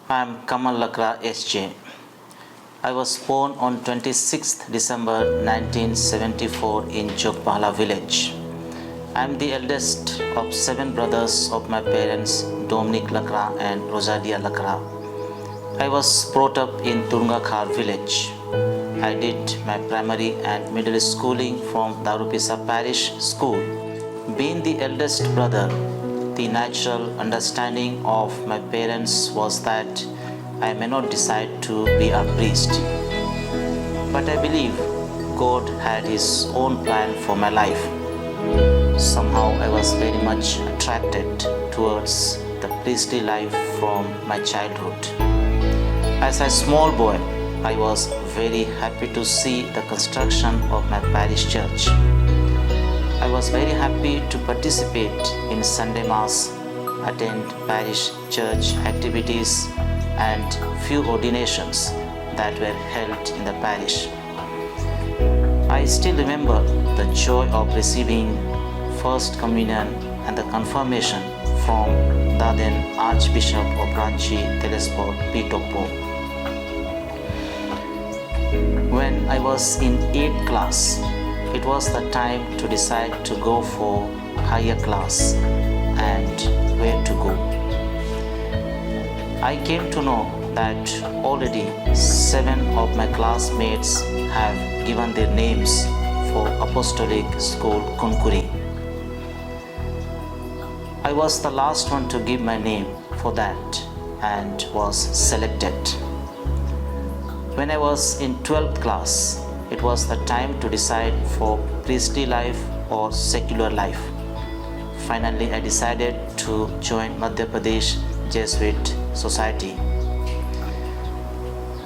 I am Kamal Lakra SJ. I was born on 26th December 1974 in Jogpala village. I am the eldest of 7 brothers of my parents Dominic Lakra and Rosadia Lakra. I was brought up in Turungakhar village. I did my primary and middle schooling from Darupisa Parish School. Being the eldest brother, the natural understanding of my parents was that I may not decide to be a priest. But I believe God had His own plan for my life. Somehow I was very much attracted towards the priestly life from my childhood. As a small boy, I was very happy to see the construction of my parish church. I was very happy to participate in Sunday Mass, attend parish church activities and few ordinations that were held in the parish. I still remember the joy of receiving First Communion and the confirmation from the then Archbishop of Ranchi, Telespo, Pitokpo. When I was in 8th class, it was the time to decide to go for higher class and where to go. I came to know that already 7 of my classmates have given their names for Apostolic School Kunkuri. I was the last one to give my name for that and was selected. When I was in 12th class, it was the time to decide for priestly life or secular life. Finally, I decided to join Madhya Pradesh Jesuit Society.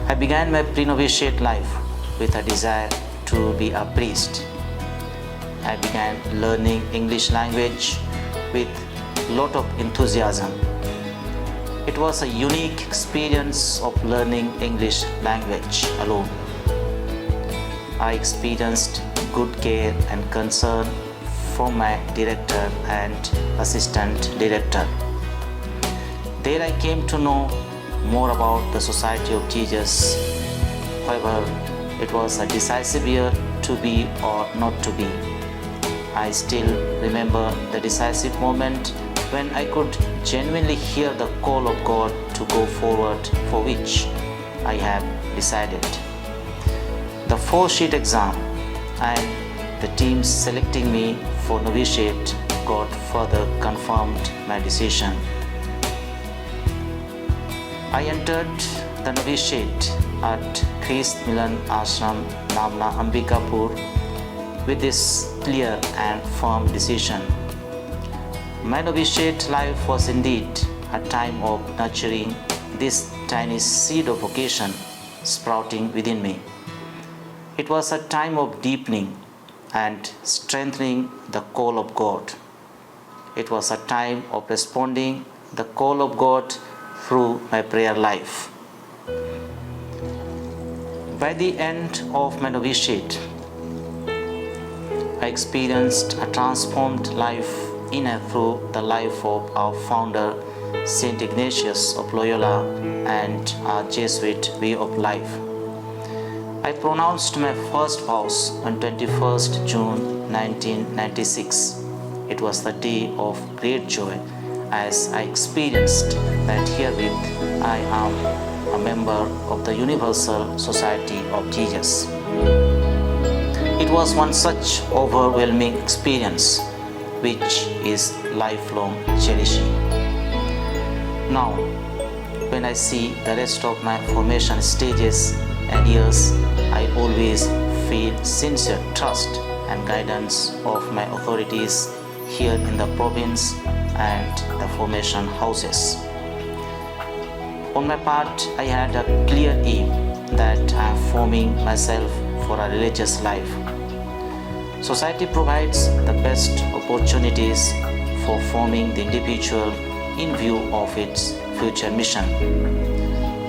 I began my pre-novitiate life with a desire to be a priest. I began learning English language with a lot of enthusiasm. It was a unique experience of learning English language alone. I experienced good care and concern from my director and assistant director. There I came to know more about the Society of Jesus. However, it was a decisive year to be or not to be. I still remember the decisive moment when I could genuinely hear the call of God to go forward, for which I have decided. The 4-sheet exam and the team selecting me for novitiate got further confirmed my decision. I entered the novitiate at Christ Milan Ashram, Namna, Ambikapur with this clear and firm decision. My novitiate life was indeed a time of nurturing this tiny seed of vocation sprouting within me. It was a time of deepening and strengthening the call of God. It was a time of responding the call of God through my prayer life. By the end of my novitiate, I experienced a transformed life in and through the life of our founder, Saint Ignatius of Loyola, and our Jesuit way of life. I pronounced my first vows on 21st June 1996. It was the day of great joy as I experienced that herewith I am a member of the Universal Society of Jesus. It was one such overwhelming experience which is lifelong cherishing. Now, when I see the rest of my formation stages and years, I always feel sincere trust and guidance of my authorities here in the province and the formation houses. On my part, I had a clear aim that I am forming myself for a religious life. Society provides the best opportunities for forming the individual in view of its future mission.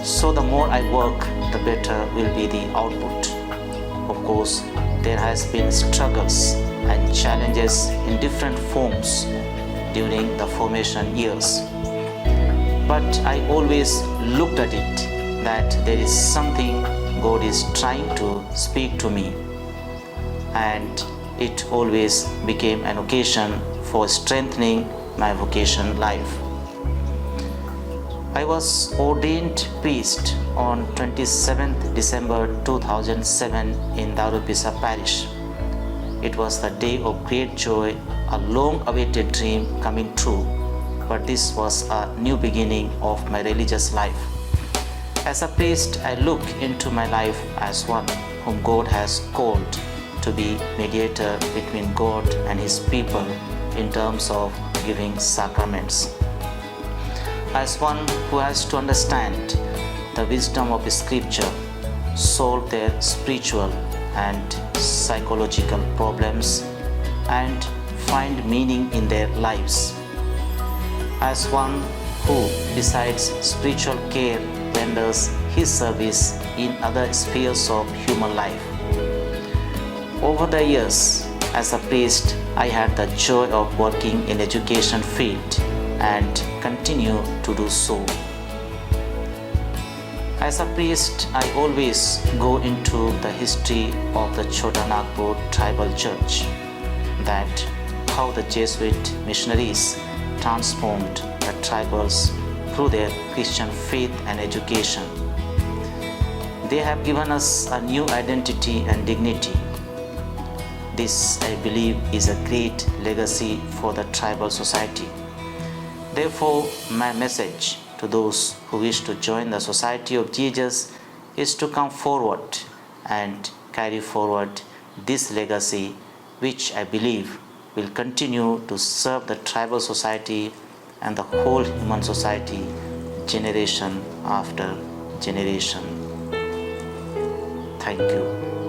So the more I work, the better will be the output. Of course, there has been struggles and challenges in different forms during the formation years. But I always looked at it that there is something God is trying to speak to me, and it always became an occasion for strengthening my vocation life. I was ordained priest on 27th December 2007 in Darupisa parish. It was the day of great joy, a long-awaited dream coming true, but this was a new beginning of my religious life. As a priest, I look into my life as one whom God has called to be mediator between God and His people in terms of giving sacraments. As one who has to understand the wisdom of Scripture, solve their spiritual and psychological problems, and find meaning in their lives. As one who, besides spiritual care, renders his service in other spheres of human life. Over the years, as a priest, I had the joy of working in education field and continue to do so. As a priest, I always go into the history of the Chota Nagpur tribal church, that how the Jesuit missionaries transformed the tribals through their Christian faith and education. They have given us a new identity and dignity. This, I believe, is a great legacy for the tribal society. Therefore, my message to those who wish to join the Society of Jesus is to come forward and carry forward this legacy, which I believe will continue to serve the tribal society and the whole human society generation after generation. Thank you.